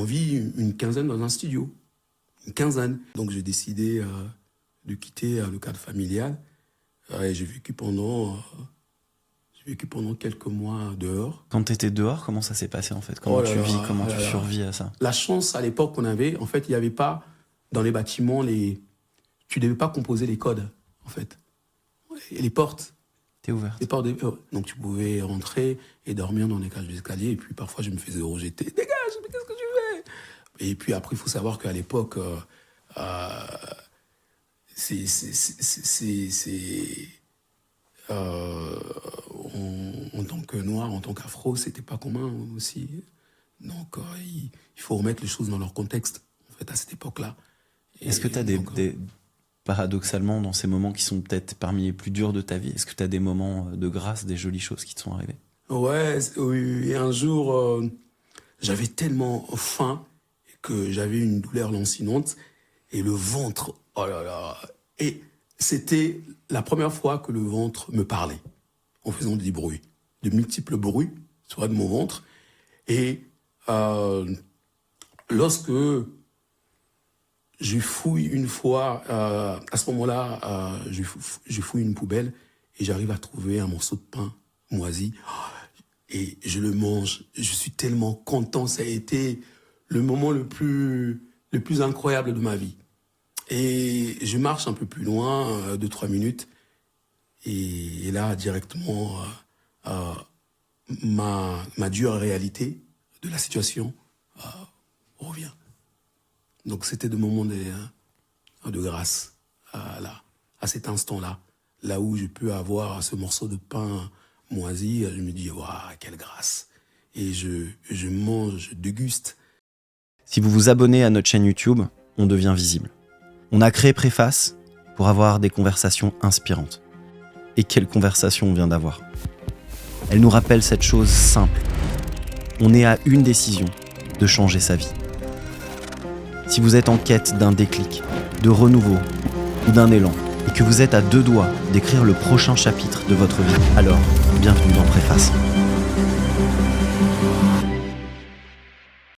vit une quinzaine dans un studio. Une quinzaine. Donc j'ai décidé de quitter le cadre familial. Et j'ai vécu pendant quelques mois dehors. Quand tu étais dehors, comment ça s'est passé en fait? Comment tu vis, comment tu survis à ça? La chance à l'époque qu'on avait, en fait, il n'y avait pas dans les bâtiments tu devais pas composer les codes, en fait. Et les portes. T'es ouvert. Les portes, donc tu pouvais rentrer et dormir dans les cages d'escalier. Et puis parfois je me faisais rejeter. Dégage, mais qu'est-ce que tu fais? Et puis après, il faut savoir qu'à l'époque, en tant que noir, en tant qu'afro, c'était pas commun aussi. Donc il faut remettre les choses dans leur contexte, en fait, à cette époque-là. Est-ce que tu as paradoxalement, dans ces moments qui sont peut-être parmi les plus durs de ta vie, est-ce que tu as des moments de grâce, des jolies choses qui te sont arrivées? Ouais, oui. Et un jour, j'avais tellement faim que j'avais une douleur lancinante et le ventre, oh là là. Et c'était la première fois que le ventre me parlait, en faisant des bruits, de multiples bruits sur mon ventre. Et lorsque je fouille une fois, à ce moment-là, je fouille une poubelle et j'arrive à trouver un morceau de pain moisi et je le mange. Je suis tellement content, ça a été le moment le plus incroyable de ma vie. Et je marche un peu plus loin, 2-3 minutes, et là, directement, ma dure réalité de la situation revient. Donc c'était des moments de grâce à cet instant-là, là où je peux avoir ce morceau de pain moisi, je me dis, waouh, quelle grâce. Et je mange, je déguste. Si vous vous abonnez à notre chaîne YouTube, on devient visible. On a créé Préface pour avoir des conversations inspirantes. Et quelle conversation on vient d'avoir. Elle nous rappelle cette chose simple. On est à une décision de changer sa vie. Si vous êtes en quête d'un déclic, de renouveau ou d'un élan, et que vous êtes à 2 doigts d'écrire le prochain chapitre de votre vie, alors bienvenue dans Préface.